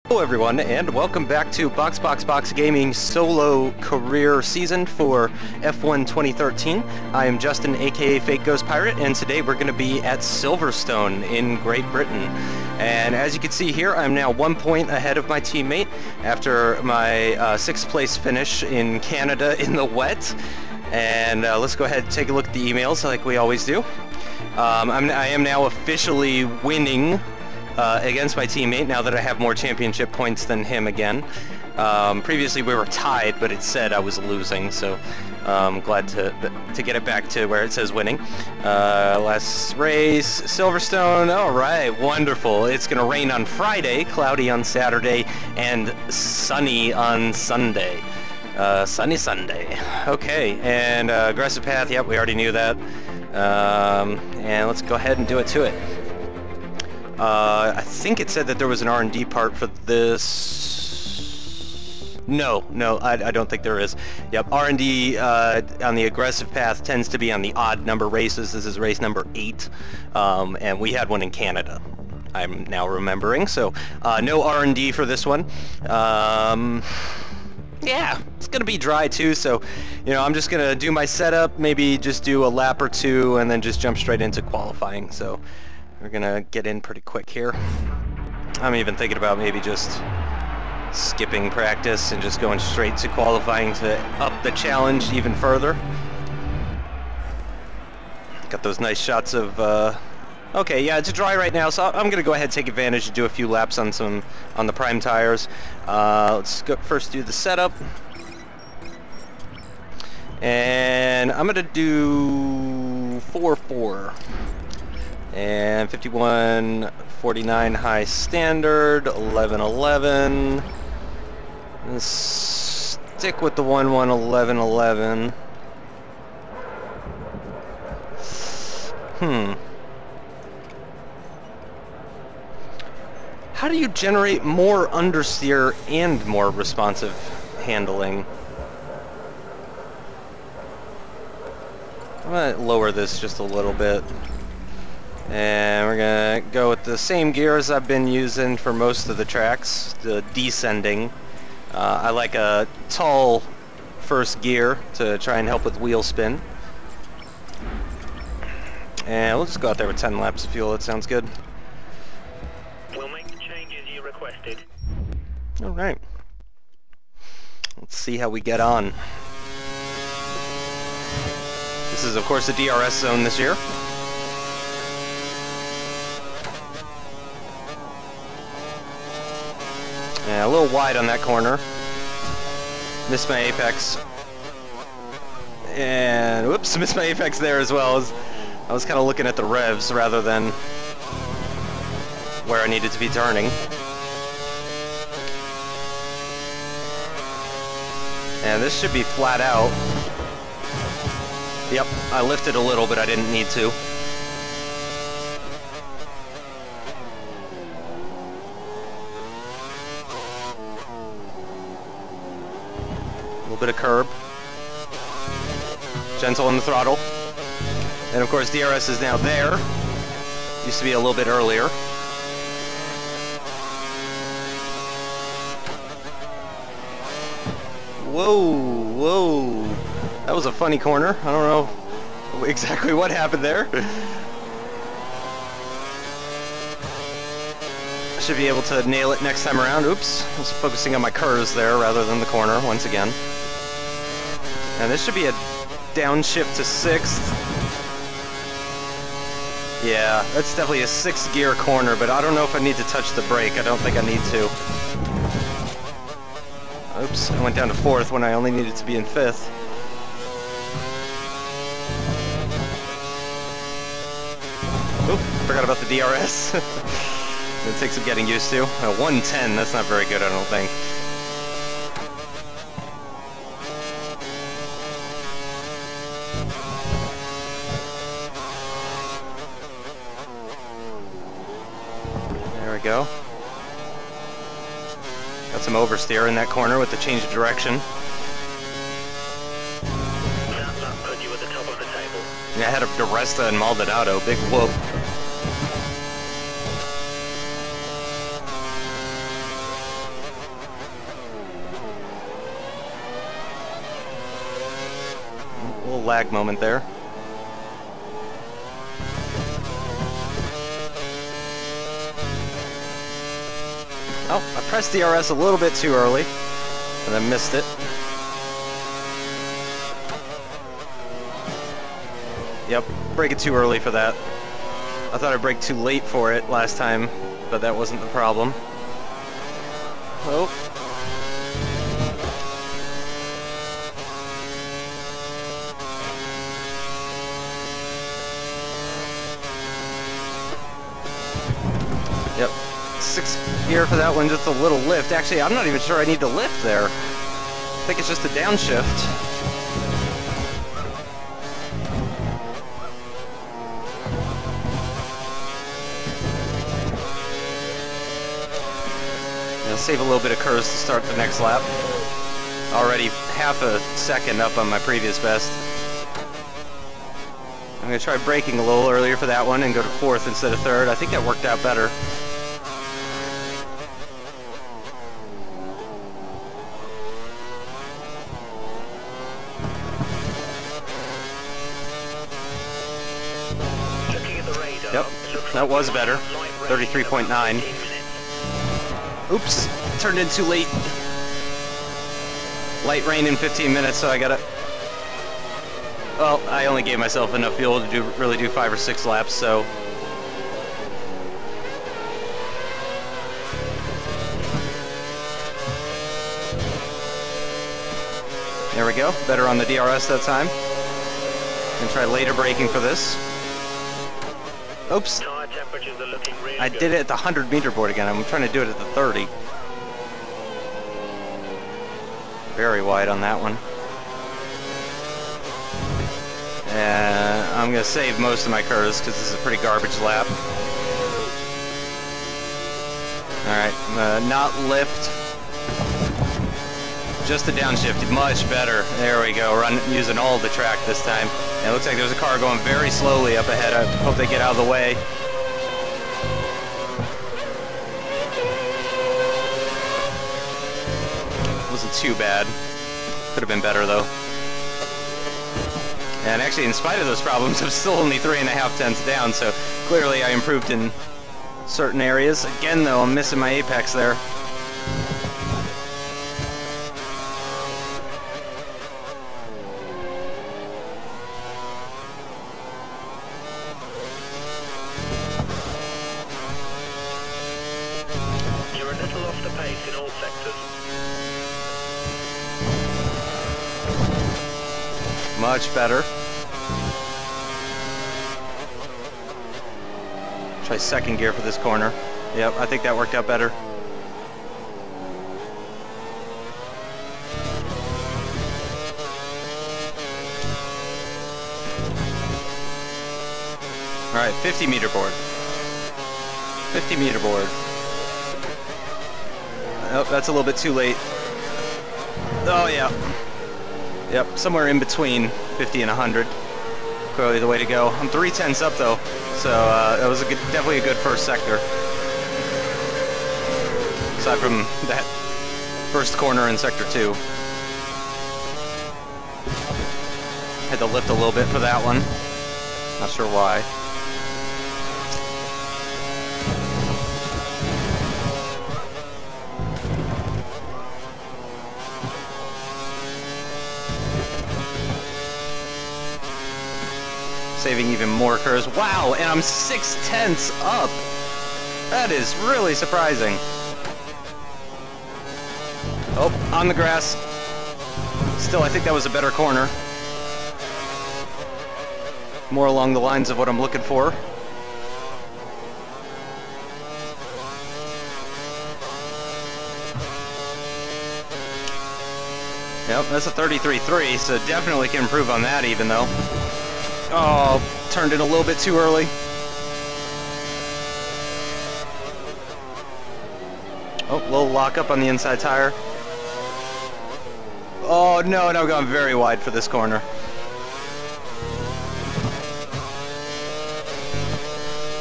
Hello everyone, and welcome back to Box Gaming solo career season for F1 2013. I am Justin, aka Fake Ghost Pirate, and today we're going to be at Silverstone in Great Britain. And as you can see here, I'm now 1 point ahead of my teammate after my 6th place finish in Canada in the wet. And let's go ahead and take a look at the emails like we always do. I am now officially winning against my teammate now that I have more championship points than him again. Previously we were tied, but it said I was losing, so I'm glad to get it back to where it says winning. Last race, Silverstone. Alright, wonderful. It's going to rain on Friday, cloudy on Saturday, and sunny on Sunday. Sunny Sunday. Okay, and aggressive path, yep, we already knew that. And let's go ahead and do it to it. I think it said that there was an R&D part for this. No, I don't think there is. Yep, R&D on the aggressive path tends to be on the odd number races. This is race number 8, and we had one in Canada, I'm now remembering. So no R&D for this one. Yeah, it's gonna be dry too, so you know, I'm just gonna do my setup, maybe just do a lap or two, and then just jump straight into qualifying. So we're gonna get in pretty quick here. I'm even thinking about maybe just skipping practice and just going straight to qualifying to up the challenge even further. Got those nice shots of okay, yeah, it's dry right now, so I'm gonna go ahead and take advantage and do a few laps on the prime tires. Let's go first do the setup, and I'm gonna do 4-4 and 51.49 high standard, 11.11. Stick with the 11.11. How do you generate more understeer and more responsive handling? I'm going to lower this just a little bit. And we're going to go with the same gears I've been using for most of the tracks, the descending. I like a tall first gear to try and help with wheel spin. And we'll just go out there with 10 laps of fuel, that sounds good. Requested. Alright. Let's see how we get on. This is, of course, the DRS zone this year. Yeah, a little wide on that corner. Missed my apex. And, whoops, missed my apex there as well. I was kind of looking at the revs rather than where I needed to be turning. And this should be flat out. Yep, I lifted a little, but I didn't need to. A little bit of curb. Gentle on the throttle. And of course DRS is now there. Used to be a little bit earlier. Whoa, that was a funny corner. I don't know exactly what happened there. Should be able to nail it next time around. Oops, I was focusing on my curves there rather than the corner once again. And this should be a downshift to 6th. Yeah, that's definitely a 6th gear corner, but I don't know if I need to touch the brake. I don't think I need to. Oops, I went down to 4th when I only needed to be in 5th. Oop, forgot about the DRS. It takes some getting used to. 110, that's not very good, I don't think. There we go. Got some oversteer in that corner with the change of direction. Put you at the top of the table. Yeah, I had a Duresta and Maldonado, big whoop. lag moment there. Oh, I pressed DRS a little bit too early, and I missed it. Yep, brake it too early for that. I thought I braked too late for it last time, but that wasn't the problem. Oh. Yep. 6th gear for that one, just a little lift. Actually, I'm not even sure I need to lift there. I think it's just a downshift. Save a little bit of curves to start the next lap. Already half a second up on my previous best. I'm going to try braking a little earlier for that one and go to 4th instead of 3rd. I think that worked out better. Yep, that was better. 33.9. Oops, turned in too late. Light rain in 15 minutes, so I gotta... Well, I only gave myself enough fuel to really do 5 or 6 laps, so... There we go, better on the DRS that time. And try later braking for this. Oops. I did it at the 100-meter board again. I'm trying to do it at the 30. Very wide on that one. And I'm going to save most of my curves because this is a pretty garbage lap. Alright, not lift. Just a downshift. Much better. There we go. Using all the track this time. And it looks like there's a car going very slowly up ahead. I hope they get out of the way. Wasn't too bad. Could have been better though. And actually, in spite of those problems, I'm still only 3.5 tenths down, so clearly I improved in certain areas. Again though, I'm missing my apex there. You're a little off the pace in all sectors. Much better. Try 2nd gear for this corner. Yep, I think that worked out better. Alright, 50-meter board. 50-meter board. Oh, that's a little bit too late. Oh, yeah. Yep, somewhere in between 50 and 100. Clearly the way to go. I'm 3 tenths up though, so that was definitely a good first sector. Aside from that first corner in sector 2. Had to lift a little bit for that one. Not sure why. Saving even more curves. Wow, and I'm 6 tenths up. That is really surprising. Oh, on the grass. Still, I think that was a better corner. More along the lines of what I'm looking for. Yep, that's a 33.3, so definitely can improve on that even though. Oh, turned in a little bit too early. Oh, little lock up on the inside tire. Oh no, and I've gone very wide for this corner.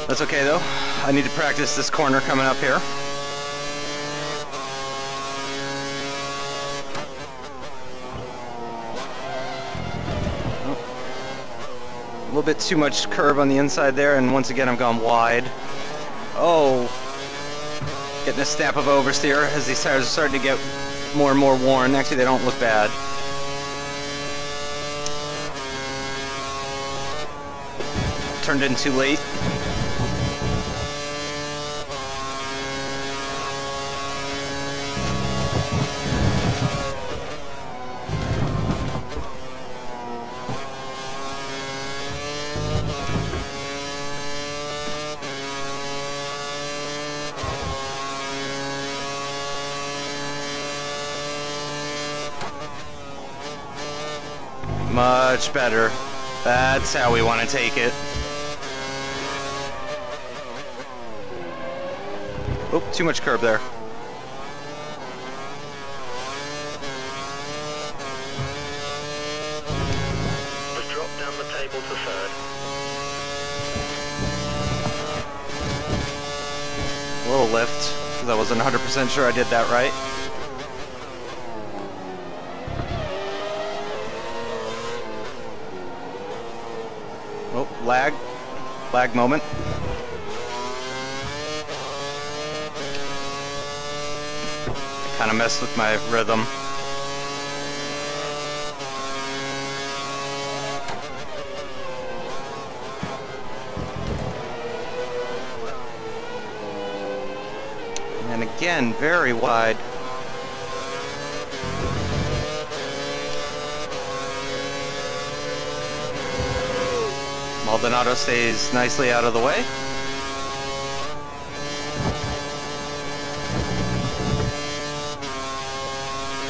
That's okay though. I need to practice this corner coming up here. little bit too much curve on the inside there, and once again I've gone wide. Oh, getting a snap of oversteer as these tires are starting to get more and more worn. Actually, they don't look bad. Turned in too late. Much better. That's how we want to take it. Oh, too much curb there. Just drop down the table to third. A little lift, because I wasn't 100% sure I did that right. Oh, lag moment. Kind of messed with my rhythm. And again, very wide. Maldonado stays nicely out of the way.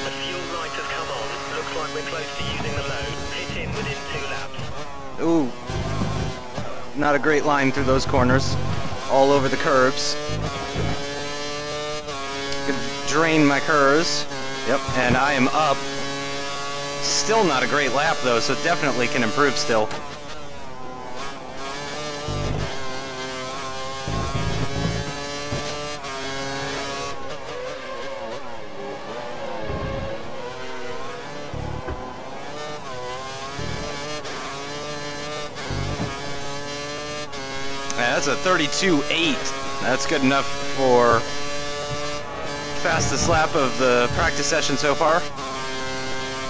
The fuel light has come on. Looks like we're close to using the load. Pit in within 2 laps. Ooh. Not a great line through those corners. All over the curbs. Could drain my curves. Yep, and I am up. Still not a great lap though, so definitely can improve still. That's a 32.8. That's good enough for fastest lap of the practice session so far.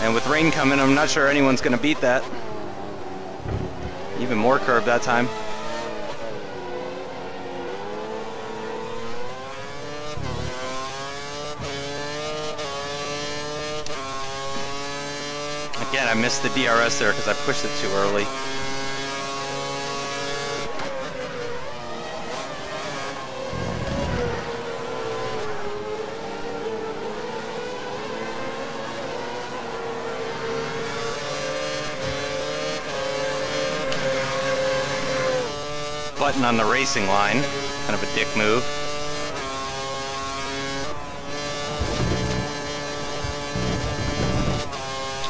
And with rain coming, I'm not sure anyone's going to beat that. Even more curve that time. Again, I missed the DRS there because I pushed it too early. Button on the racing line, kind of a dick move.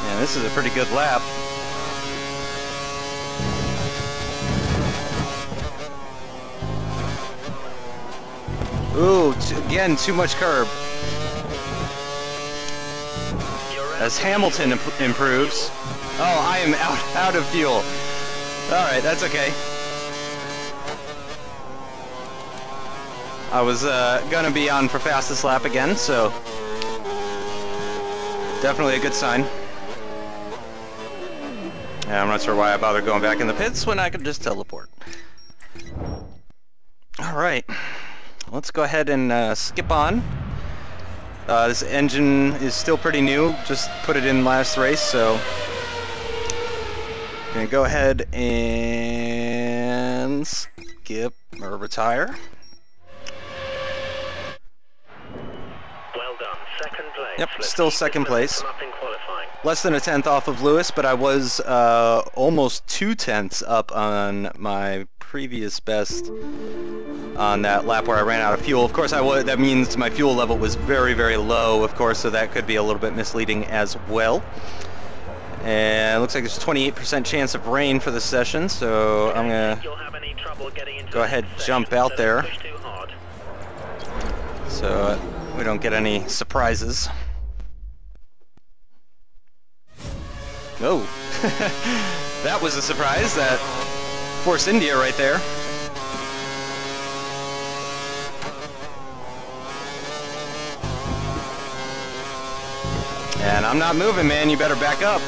And this is a pretty good lap. Ooh, again, too much curb. As Hamilton improves. Oh, I am out of fuel. Alright, that's okay. I was gonna be on for fastest lap again, so definitely a good sign. Yeah, I'm not sure why I bothered going back in the pits when I could just teleport. Alright, let's go ahead and skip on. This engine is still pretty new, just put it in last race, so gonna go ahead and skip or retire. Yep, still second place. Less than a tenth off of Lewis, but I was almost 2/10 up on my previous best on that lap where I ran out of fuel. Of course, that means my fuel level was very, very low, of course, so that could be a little bit misleading as well. And it looks like there's a 28% chance of rain for this session, so I'm going to go ahead and jump out there so we don't get any surprises. Oh, that was a surprise. That Force India right there. And I'm not moving, man. You better back up.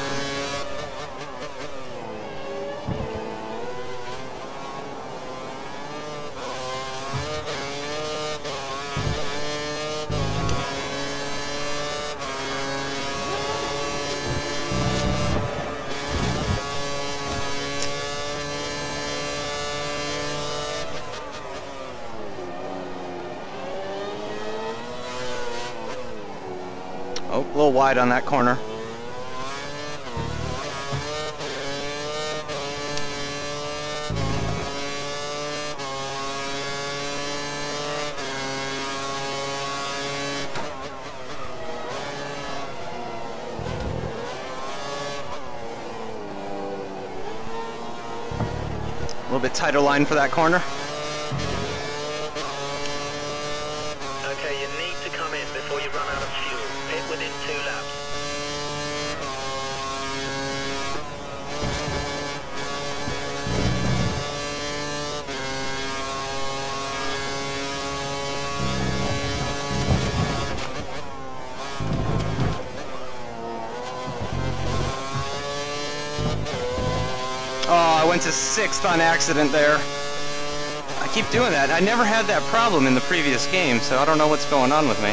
Oh, a little wide on that corner. A little bit tighter line for that corner. Okay, you need to come in before you run out of fuel. Pit within 2 laps. Oh, I went to 6th on accident there. I keep doing that. I never had that problem in the previous game, so I don't know what's going on with me.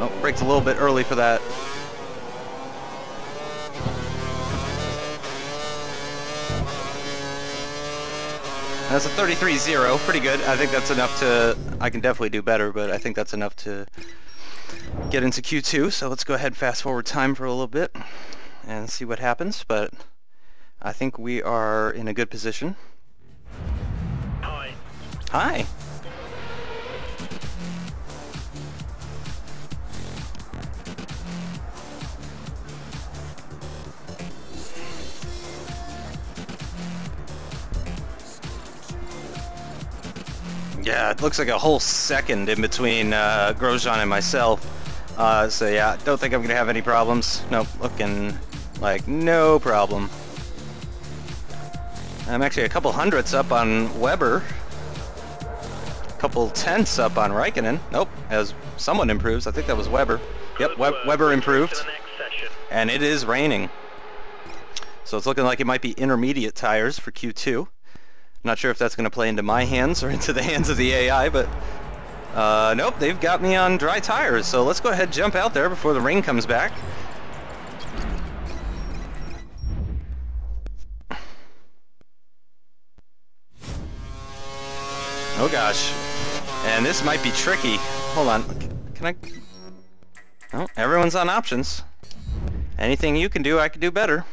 Oh, braked a little bit early for that. That's a 33.0, pretty good. I think that's enough to... I can definitely do better, but I think that's enough to get into Q2. So let's go ahead and fast forward time for a little bit and see what happens. But I think we are in a good position. Hi. Hi. Yeah, it looks like a whole second in between Grosjean and myself. So yeah, don't think I'm going to have any problems. Nope, looking like no problem. I'm actually a couple hundredths up on Weber. A couple tenths up on Raikkonen. Nope, as someone improves. I think that was Weber. Yep, Weber improved. And it is raining. So it's looking like it might be intermediate tires for Q2. Not sure if that's going to play into my hands or into the hands of the AI, but nope, they've got me on dry tires. So let's go ahead and jump out there before the rain comes back. Oh gosh. And this might be tricky. Hold on. Can I... Oh, everyone's on options. Anything you can do, I can do better.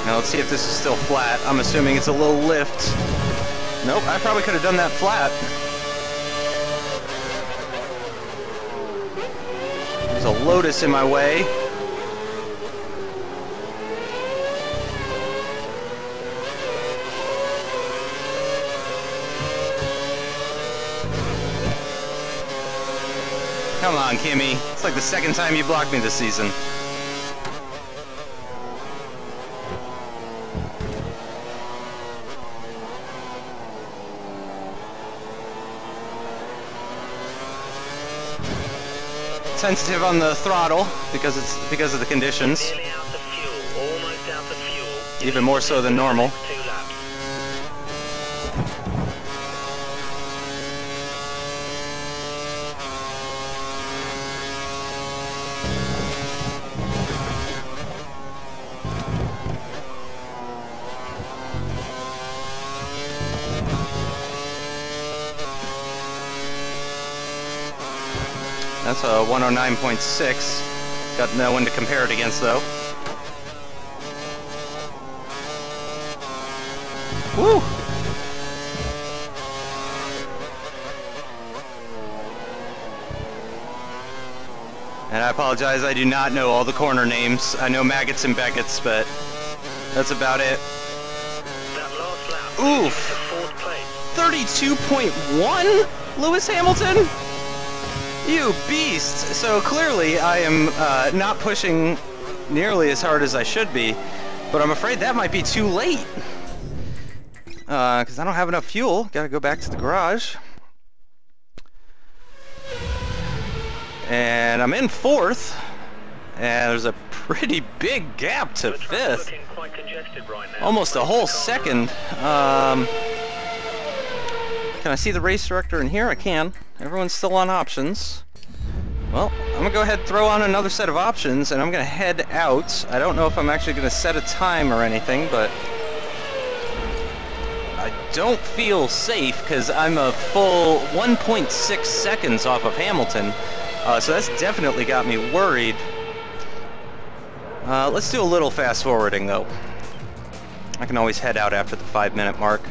Now let's see if this is still flat. I'm assuming it's a little lift. Nope, I probably could have done that flat. There's a Lotus in my way. Come on, Kimmy. It's like the second time you blocked me this season. Sensitive on the throttle because of the conditions. Nearly out of fuel, almost out of fuel. Even more so than normal. 2 laps. That's a 109.6. Got no one to compare it against, though. Woo! And I apologize, I do not know all the corner names. I know Maggots and Beckett's, but that's about it. That last lap, Oof! fourth place. 32.1? Lewis Hamilton? You beast! So clearly I am not pushing nearly as hard as I should be, but I'm afraid that might be too late. Because I don't have enough fuel. Gotta go back to the garage. And I'm in fourth, and there's a pretty big gap to The track's fifth. looking quite congested right now. Almost a whole second. Can I see the race director in here? I can. Everyone's still on options. Well, I'm gonna go ahead and throw on another set of options, and I'm gonna head out. I don't know if I'm actually gonna set a time or anything, but I don't feel safe because I'm a full 1.6 seconds off of Hamilton. So that's definitely got me worried. Let's do a little fast forwarding though. I can always head out after the 5-minute mark.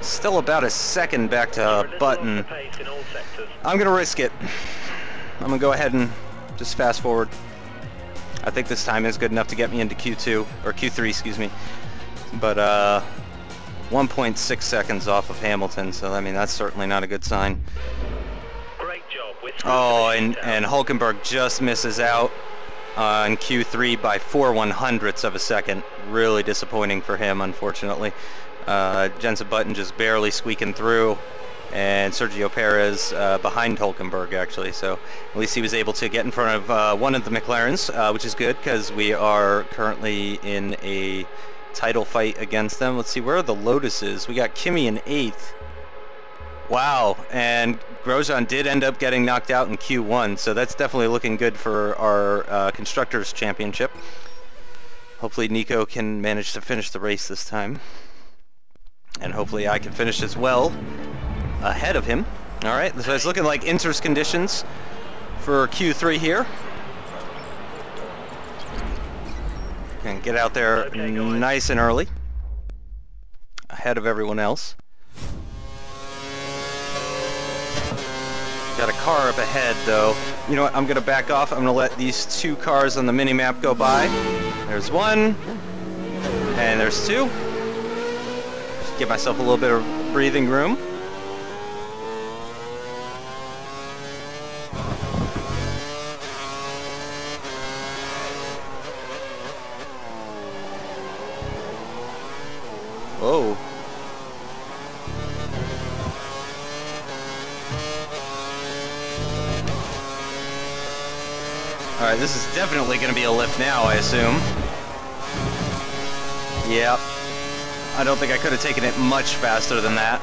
Still about a second back to Button. I'm gonna risk it. I'm gonna go ahead and just fast forward. I think this time is good enough to get me into Q2, or Q3, excuse me. But 1.6 seconds off of Hamilton, so I mean that's certainly not a good sign. Great job. Oh, and Hulkenberg just misses out on Q3 by 4/100ths of a second. Really disappointing for him, unfortunately. Jensen Button just barely squeaking through, and Sergio Perez behind Hulkenberg actually, so at least he was able to get in front of one of the McLarens, which is good because we are currently in a title fight against them. Let's see, where are the Lotuses? We got Kimi in 8th. Wow, and Grosjean did end up getting knocked out in Q1, so that's definitely looking good for our Constructors' Championship. Hopefully Nico can manage to finish the race this time. And hopefully I can finish as well ahead of him. Alright, so it's looking like Inter's conditions for Q3 here. And get out there nice and early, ahead of everyone else. Got a car up ahead though. You know what, I'm gonna back off. I'm gonna let these two cars on the mini-map go by. There's one, and there's two. Just give myself a little bit of breathing room. Whoa. Alright, this is definitely going to be a lift now, I assume. Yep. I don't think I could have taken it much faster than that.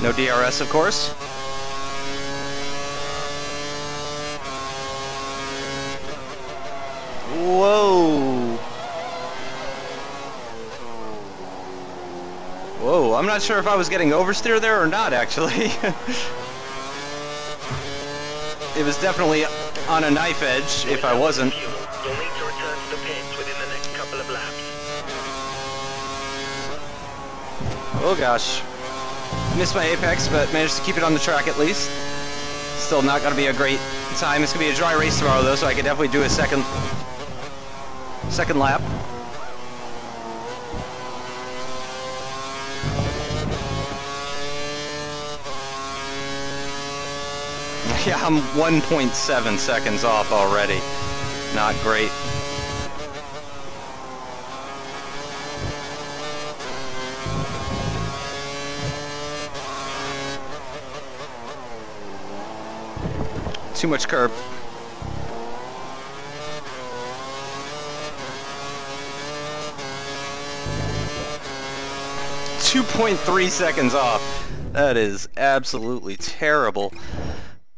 No DRS, of course. Whoa. Whoa, I'm not sure if I was getting oversteer there or not, actually. It was definitely on a knife edge if I wasn't. You'll need to return to the pits within the next couple of laps. Oh gosh. Missed my apex, but managed to keep it on the track at least. Still not going to be a great time. It's going to be a dry race tomorrow though, so I could definitely do a second lap. Yeah, I'm 1.7 seconds off already. Not great. Too much curb. .3 seconds off. That is absolutely terrible.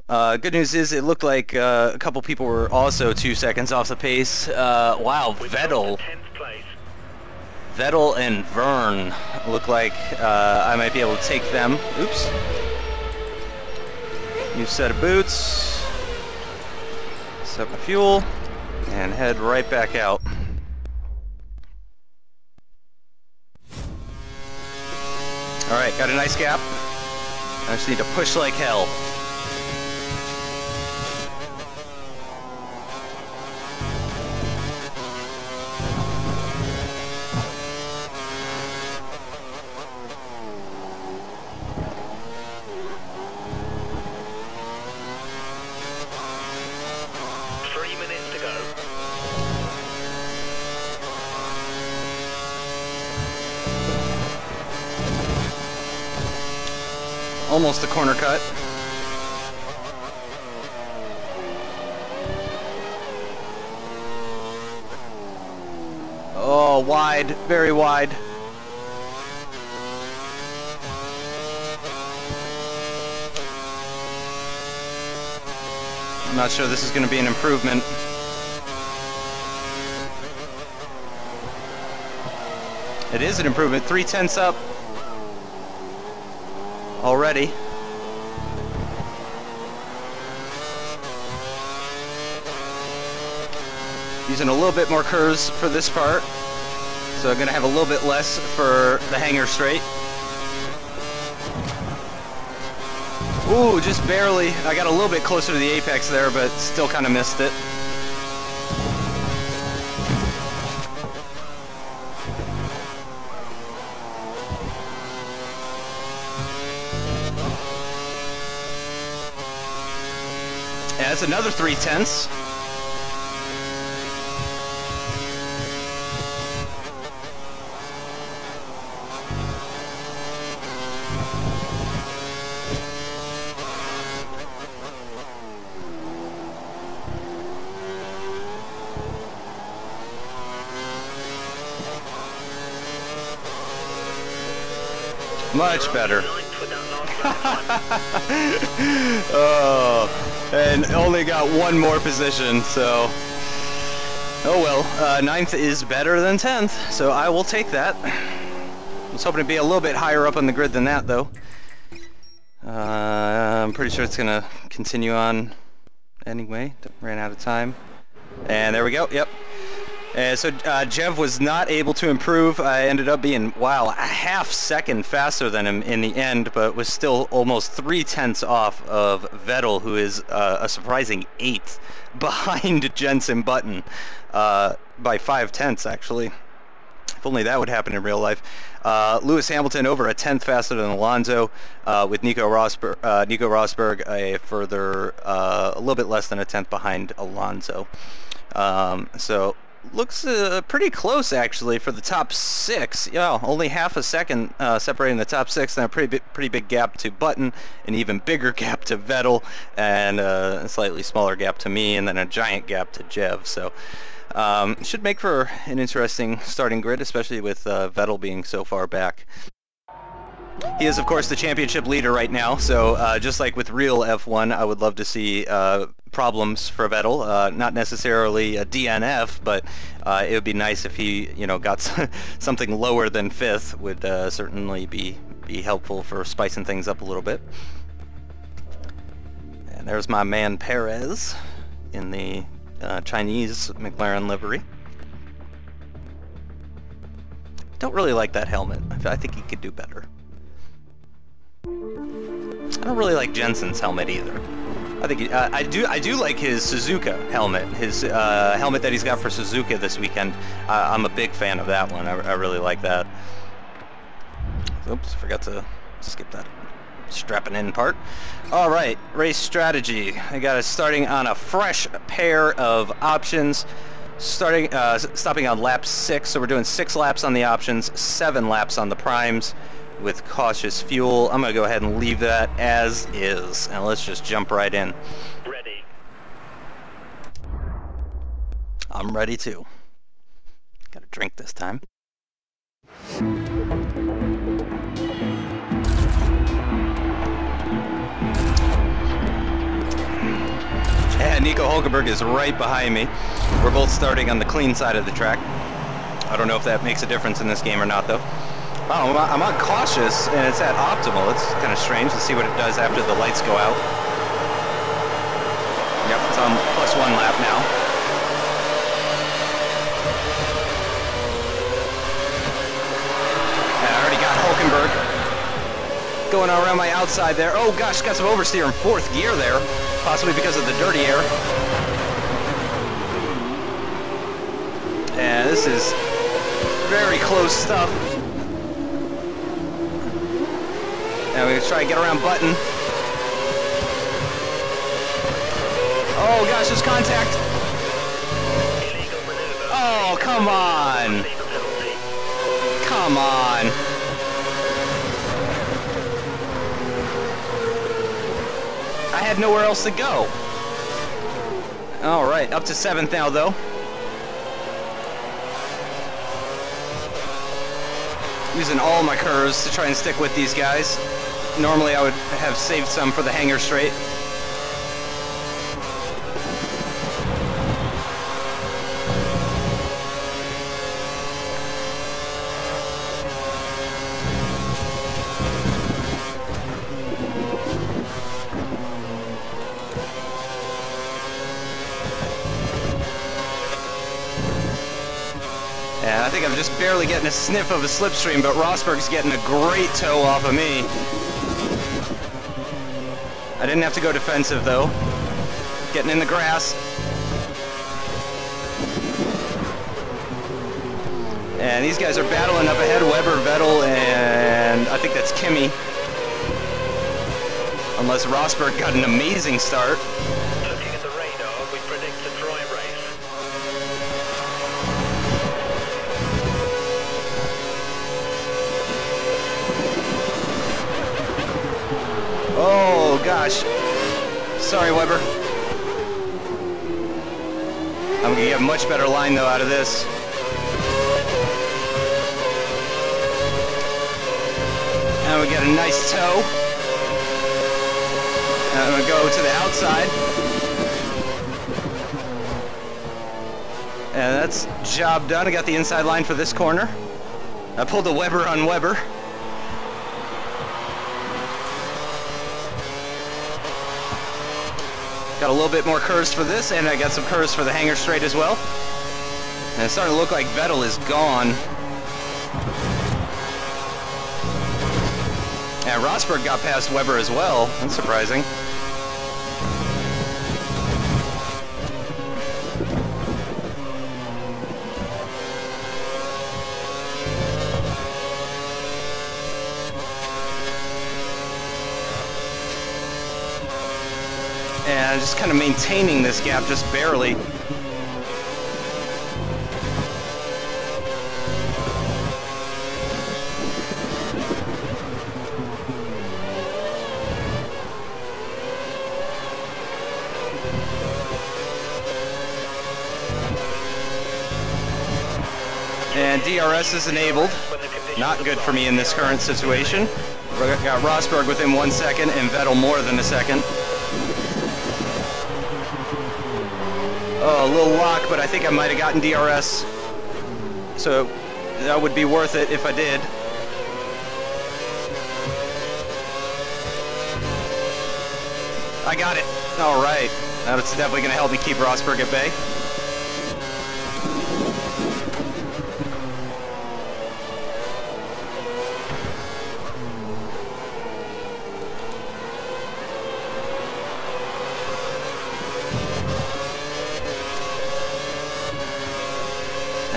Good news is it looked like a couple people were also 2 seconds off the pace. Wow, Vettel and Vern look like I might be able to take them. Oops. New set of boots. Set my fuel and head right back out. Alright, got a nice gap. I just need to push like hell. Almost a corner cut. Oh, wide, very wide. I'm not sure this is going to be an improvement. It is an improvement, 3/10 up. Already. Using a little bit more curves for this part, so I'm gonna have a little bit less for the hanger straight. Ooh, just barely. I got a little bit closer to the apex there, but still kind of missed it. Yeah, that's another 3/10. Much better. Oh, and only got one more position, so oh well. 9th is better than 10th, so I will take that. I was hoping to be a little bit higher up on the grid than that, though. I'm pretty sure it's gonna continue on anyway. Ran out of time, and there we go. Yep. So Jev was not able to improve. I ended up being, wow, a half second faster than him in the end, but was still almost 3/10 off of Vettel, who is a surprising 8th behind Jensen Button by 5/10 actually. If only that would happen in real life. Lewis Hamilton over a 10th faster than Alonso, with Nico Rosberg a further a little bit less than a 10th behind Alonso. So looks pretty close actually for the top 6. Yeah, only half a second separating the top 6, and a pretty big gap to Button, an even bigger gap to Vettel, and a slightly smaller gap to me, and then a giant gap to Jev. So should make for an interesting starting grid, especially with Vettel being so far back. He is, of course, the championship leader right now, so just like with real F1, I would love to see problems for Vettel. Not necessarily a DNF, but it would be nice if he, you know, got something lower than 5th. Would certainly be helpful for spicing things up a little bit. And there's my man Perez in the Chinese McLaren livery. Don't really like that helmet. I think he could do better. I don't really like Jensen's helmet either. I think I do like his Suzuka helmet. His helmet that he's got for Suzuka this weekend. I'm a big fan of that one. I really like that. Oops, forgot to skip that strapping in part. All right, race strategy. I got us starting on a fresh pair of options. Stopping on lap 6, so we're doing 6 laps on the options, 7 laps on the primes with cautious fuel. I'm going to go ahead and leave that as is, and let's just jump right in. Ready. I'm ready too. Got a drink this time. Nico Hulkenberg is right behind me. We're both starting on the clean side of the track. I don't know if that makes a difference in this game or not, though. Oh, I'm on cautious, and it's at optimal. It's kind of strange to see what it does after the lights go out. Yep, it's on +1 lap now. And I already got Hulkenberg going around my outside there. Oh gosh, got some oversteer in 4th gear there, possibly because of the dirty air. And this is very close stuff. And we're gonna try to get around Button. Oh gosh, there's contact. Oh, come on. Come on. I had nowhere else to go. All right, up to 7th now though. Using all my curves to try and stick with these guys. Normally I would have saved some for the hanger straight. And I think I'm just barely getting a sniff of a slipstream, but Rosberg's getting a great tow off of me. I didn't have to go defensive though. Getting in the grass. And these guys are battling up ahead. Weber, Vettel, and I think that's Kimi. Unless Rosberg got an amazing start. Looking at the radar, we predict a dry race. Oh gosh. Sorry, Weber. I'm gonna get a much better line though out of this. And we get a nice tow. And I'm gonna go to the outside. And that's job done. I got the inside line for this corner. I pulled a Weber on Weber. Got a little bit more curves for this, and I got some curves for the hanger straight as well. And it's starting to look like Vettel is gone. And Rosberg got past Weber as well. That's surprising. And just kind of maintaining this gap just barely. And DRS is enabled. Not good for me in this current situation. We got Rosberg within 1 second and Vettel more than a second. Oh, a little lock, but I think I might have gotten DRS. So that would be worth it if I did. I got it. All right. That's definitely going to help me keep Rosberg at bay.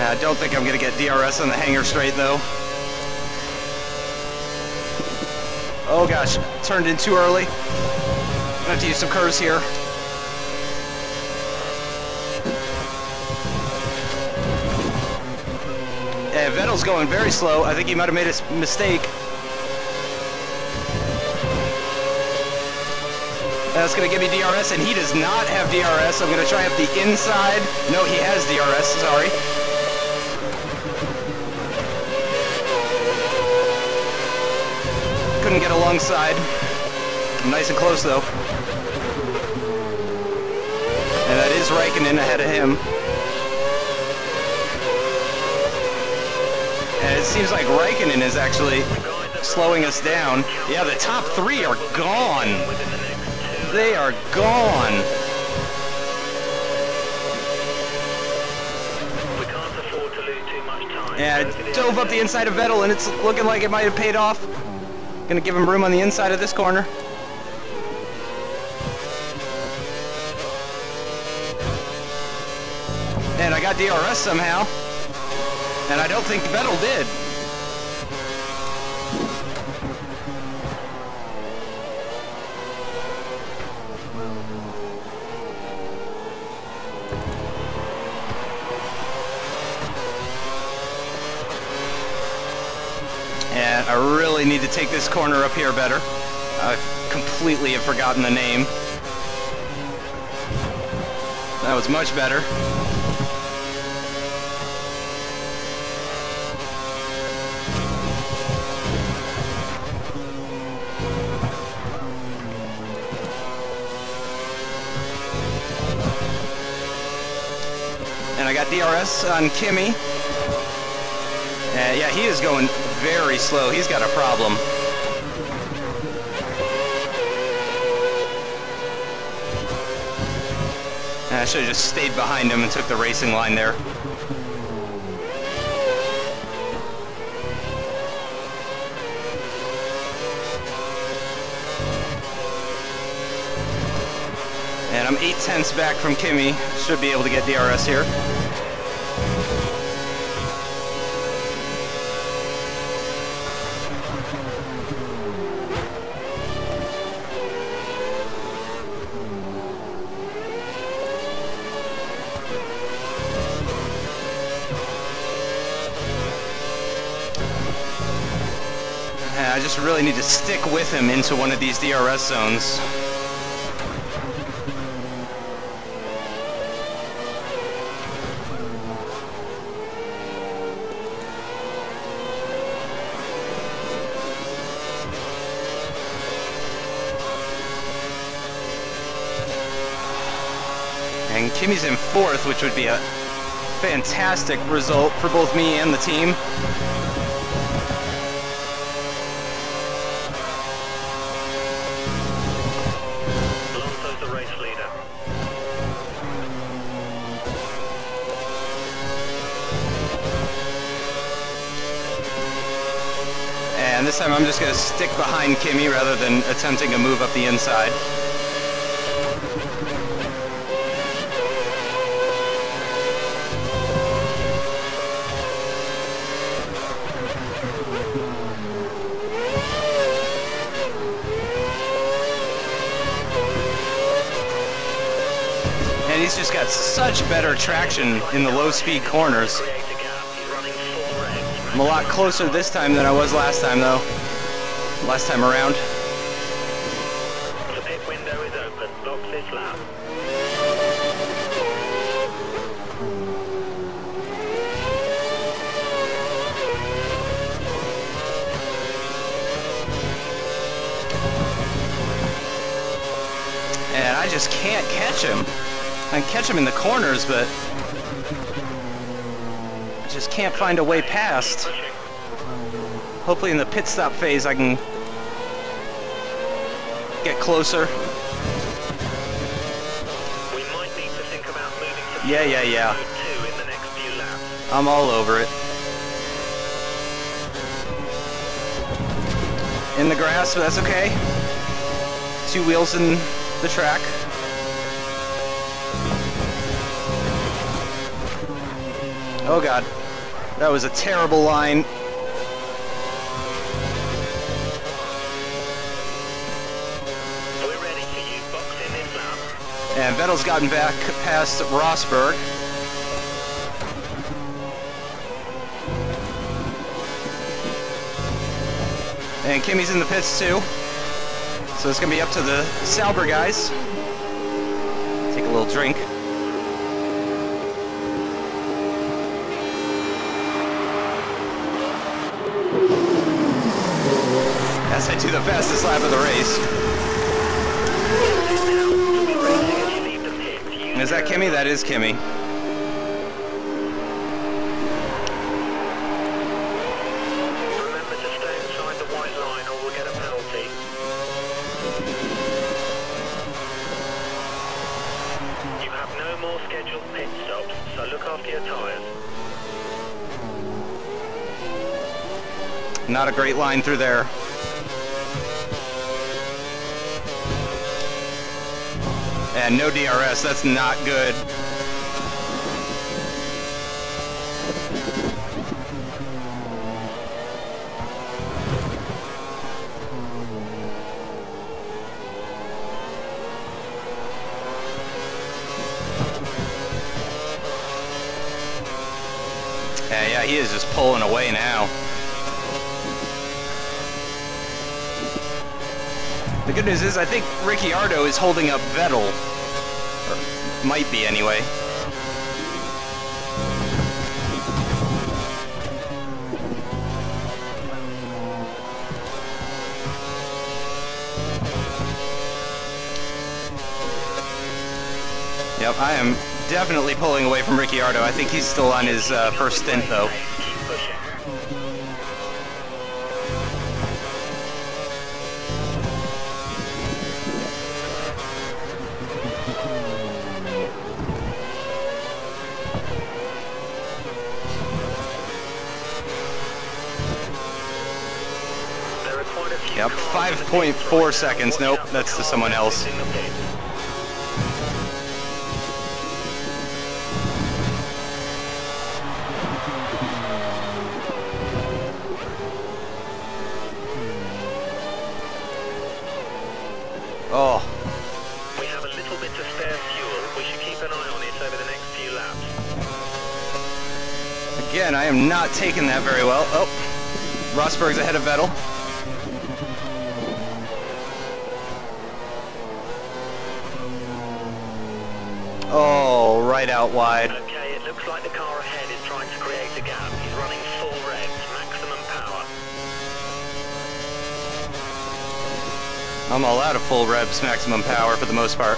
I don't think I'm going to get DRS on the hanger straight, though. Oh, gosh. Turned in too early. I'm going to have to use some curves here. And Vettel's going very slow. I think he might have made a mistake. That's going to give me DRS, and he does not have DRS. I'm going to try up the inside. No, he has DRS. Sorry. Couldn't get alongside. Nice and close though. And that is Raikkonen ahead of him. And it seems like Raikkonen is actually slowing us down. Yeah, the top three are gone. They are gone. We can't afford to lose too much time. Yeah, it dove up the inside of Vettel, and it's looking like it might have paid off. Gonna give him room on the inside of this corner. And I got DRS somehow. And I don't think Vettel did. And I really need to take this corner up here better. I completely have forgotten the name. That was much better. And I got DRS on Kimi. Yeah, he is going very slow. He's got a problem. And I should have just stayed behind him and took the racing line there. And I'm 8/10 back from Kimi. Should be able to get DRS here. I just really need to stick with him into one of these DRS zones. And Kimi's in fourth, which would be a fantastic result for both me and the team. And this time I'm just going to stick behind Kimi rather than attempting to move up the inside. And he's just got such better traction in the low-speed corners. I'm a lot closer this time than I was last time, though. Last time around. The pit window is open. Lock this lap. And I just can't catch him. I can catch him in the corners, but I just can't find a way past. Hopefully in the pit stop phase I can get closer. We might need to think about moving to Yeah. mode 2 in the next few laps. I'm all over it. In the grass, but that's okay. 2 wheels in the track. Oh god, that was a terrible line. We're ready to use box in this lap. And Vettel's gotten back past Rosberg. And Kimi's in the pits too. So it's gonna be up to the Sauber guys. Take a little drink. As I do the fastest lap of the race. Is that Kimmy? That is Kimmy. Remember to stay inside the white line or we'll get a penalty. You have no more scheduled pit stops, so look after your tyres. Not a great line through there. And no DRS, that's not good. Yeah, he is just pulling away now. The good news is I think Ricciardo is holding up Vettel. Or might be anyway. Yep, I am definitely pulling away from Ricciardo. I think he's still on his first stint though. Yep, 5.4 seconds. Nope, that's to someone else. Oh. We have a little bit of spare fuel. We should keep an eye on it over the next few laps. Again, I am not taking that very well. Oh, Rosberg's ahead of Vettel. Oh, right out wide. Okay, it looks like the car ahead is trying to create a gap. He's running full revs, maximum power. I'm all out of full revs, maximum power for the most part.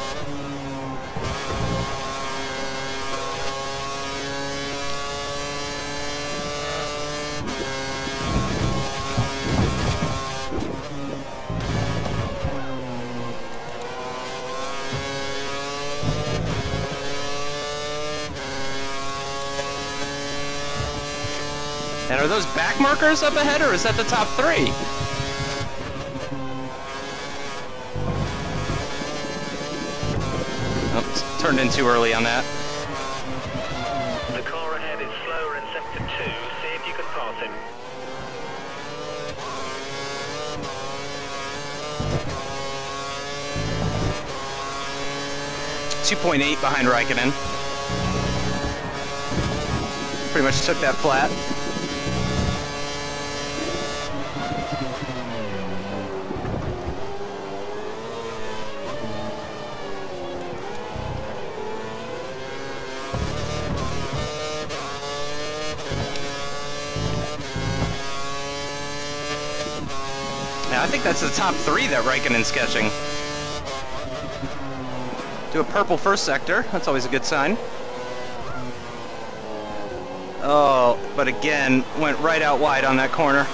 And are those back markers up ahead, or is that the top three? Oh, it's turned in too early on that. The car ahead is slower in sector 2. See if you can pass him. .8 behind Raikkonen. Pretty much took that flat. Now, I think that's the top three that Raikkonen's sketching. Do a purple first sector. That's always a good sign. Oh, but again, went right out wide on that corner.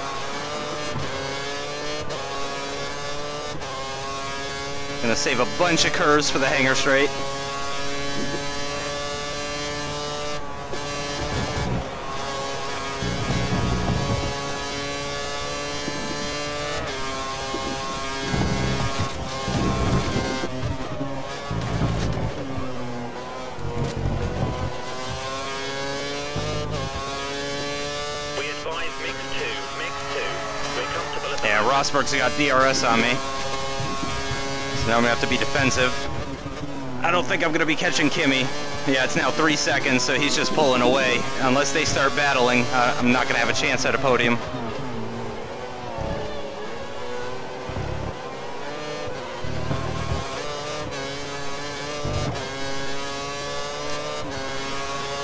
Gonna save a bunch of curves for the hangar straight. Yeah, Rosberg's got DRS on me. So now I'm gonna have to be defensive. I don't think I'm gonna be catching Kimmy. Yeah, it's now 3 seconds, so he's just pulling away. Unless they start battling, I'm not gonna have a chance at a podium.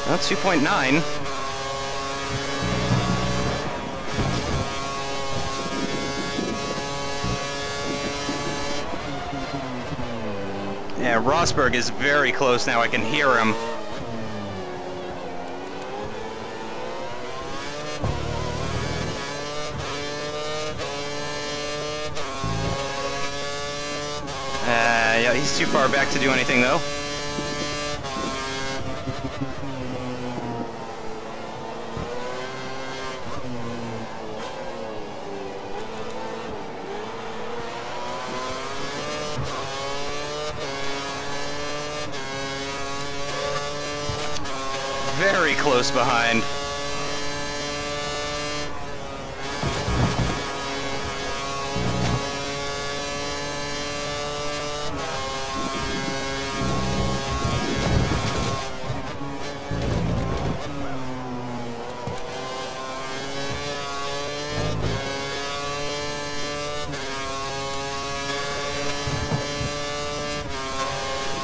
Well, 2.9. Yeah, Rosberg is very close now. I can hear him. Yeah, he's too far back to do anything, though. Very close behind.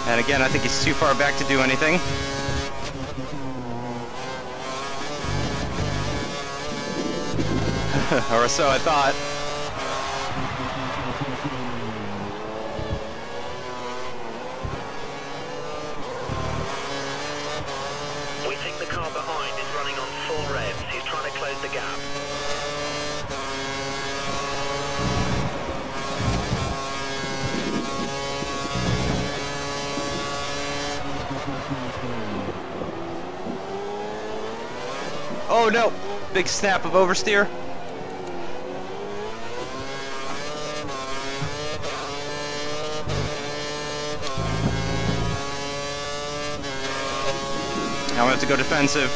And again, I think he's too far back to do anything. Or so I thought. We think the car behind is running on full revs. He's trying to close the gap. Oh no! Big snap of oversteer. Now we have to go defensive.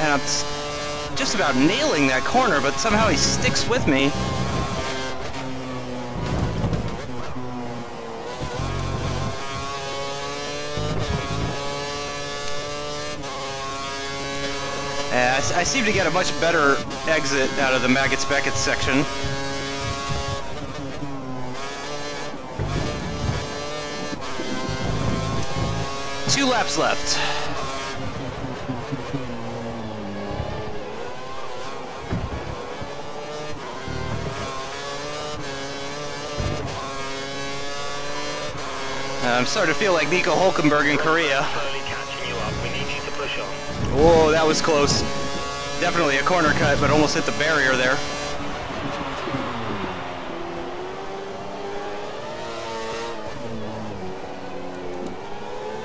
And I'm just about nailing that corner, but somehow he sticks with me. I seem to get a much better exit out of the Maggots-Beckett section. Two laps left. I'm starting to feel like Nico Hulkenberg in Korea. Slowly catching you up. We need you to push on. Whoa, that was close. Definitely a corner cut, but almost hit the barrier there.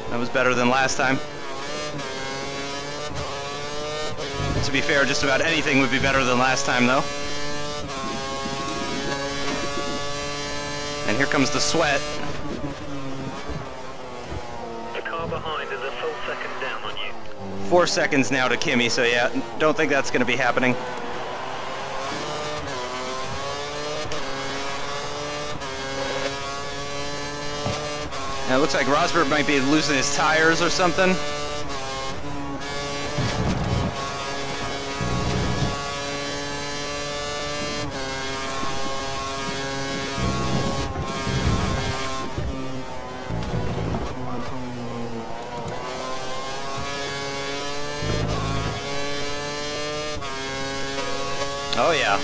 That was better than last time. To be fair, just about anything would be better than last time, though. And here comes the sweat. The car behind is a full second down on you. 4 seconds now to Kimi, so yeah, don't think that's going to be happening. And it looks like Rosberg might be losing his tires or something. Oh yeah.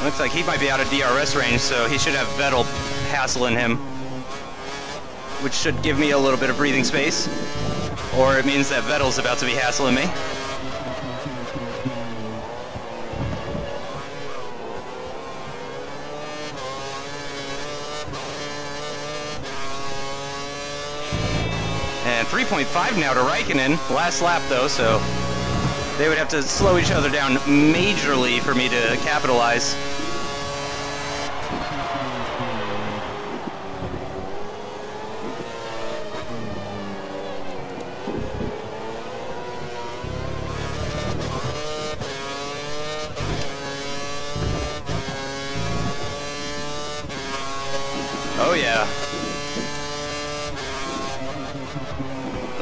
Looks like he might be out of DRS range, so he should have Vettel hassling him, which should give me a little bit of breathing space. Or it means that Vettel's about to be hassling me. And 3.5 now to Raikkonen. Last lap though, so they would have to slow each other down majorly for me to capitalize. Oh yeah.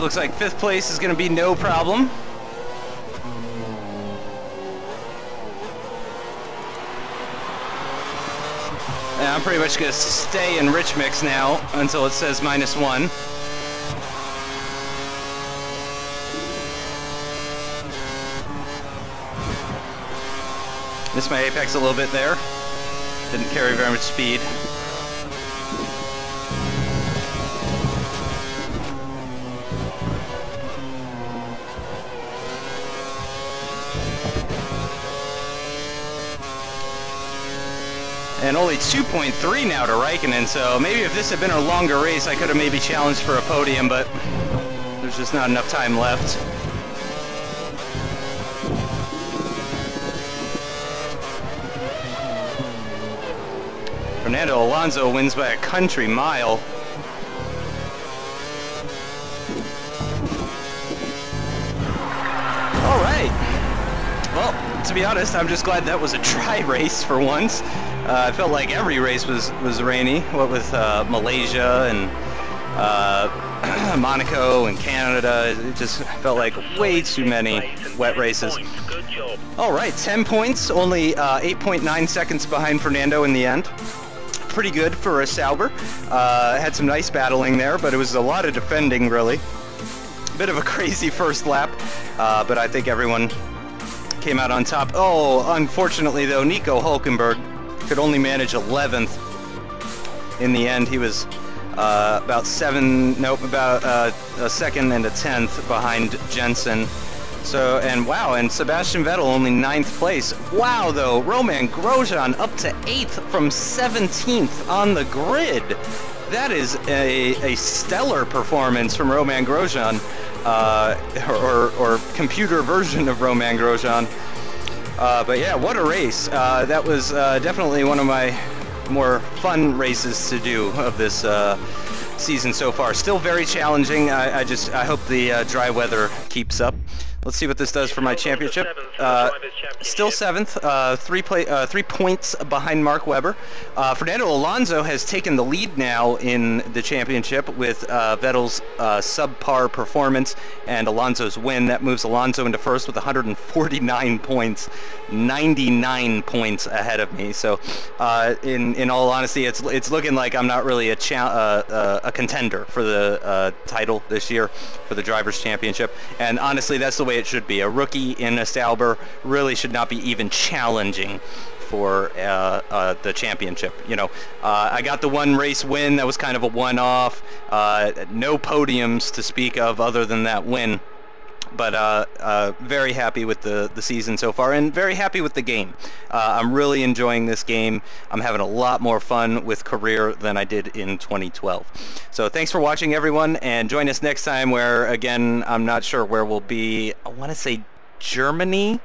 looks like 5th place is going to be no problem. And I'm pretty much going to stay in rich mix now until it says -1. Missed my apex a little bit there. Didn't carry very much speed. And only 2.3 now to Raikkonen, so maybe if this had been a longer race, I could have maybe challenged for a podium, but there's just not enough time left. Fernando Alonso wins by a country mile. All right. Well, to be honest, I'm just glad that was a dry race for once. I felt like every race was rainy, what with Malaysia and Monaco and Canada. It just felt like way too many wet races. All right, 10 points, only 8.9 seconds behind Fernando in the end. Pretty good for a Sauber. Had some nice battling there, but it was a lot of defending, really. Bit of a crazy first lap, but I think everyone came out on top. Oh, unfortunately though, Nico Hulkenberg could only manage 11th in the end. He was about a second and a 10th behind Jensen. So, and wow, and Sebastian Vettel only 9th place. Wow, though, Romain Grosjean up to 8th from 17th on the grid. That is a stellar performance from Romain Grosjean, or computer version of Romain Grosjean. But yeah, what a race. That was definitely one of my more fun races to do of this season so far. Still very challenging. I hope the dry weather keeps up. Let's see what this does for my championship. Still 7th, 3 points behind Mark Webber. Fernando Alonso has taken the lead now in the championship with Vettel's subpar performance and Alonso's win. That moves Alonso into first with 149 points, 99 points ahead of me. So, in all honesty, it's looking like I'm not really a contender for the title this year for the Drivers' Championship. And honestly, that's the way it should be. A rookie in a Sauber really should not be even challenging for the championship. You know, I got the one race win. That was kind of a one-off. No podiums to speak of other than that win. But very happy with the season so far, and very happy with the game. I'm really enjoying this game. I'm having a lot more fun with career than I did in 2012. So thanks for watching, everyone, and join us next time where, again, I'm not sure where we'll be. I want to say Germany.